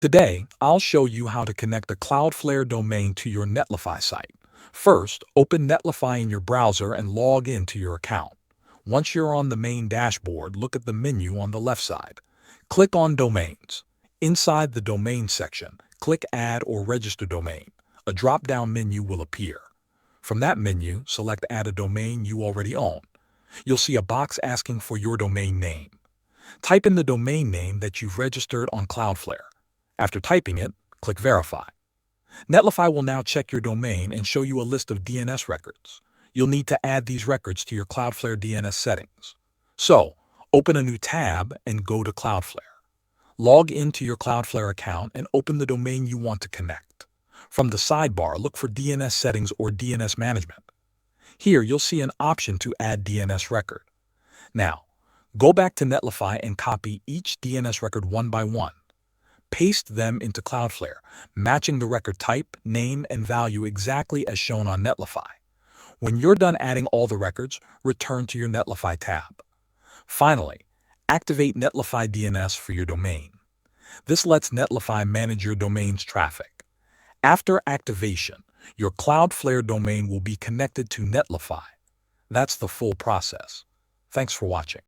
Today, I'll show you how to connect a Cloudflare domain to your Netlify site. First, open Netlify in your browser and log into your account. Once you're on the main dashboard, look at the menu on the left side. Click on Domains. Inside the Domain section, click Add or Register Domain. A drop-down menu will appear. From that menu, select Add a domain you already own. You'll see a box asking for your domain name. Type in the domain name that you've registered on Cloudflare. After typing it, click Verify. Netlify will now check your domain and show you a list of DNS records. You'll need to add these records to your Cloudflare DNS settings. So, open a new tab and go to Cloudflare. Log into your Cloudflare account and open the domain you want to connect. From the sidebar, look for DNS settings or DNS management. Here, you'll see an option to add DNS record. Now, go back to Netlify and copy each DNS record one by one. Paste them into Cloudflare, matching the record type, name, and value exactly as shown on Netlify. When you're done adding all the records, return to your Netlify tab. Finally, activate Netlify DNS for your domain. This lets Netlify manage your domain's traffic. After activation, your Cloudflare domain will be connected to Netlify. That's the full process. Thanks for watching.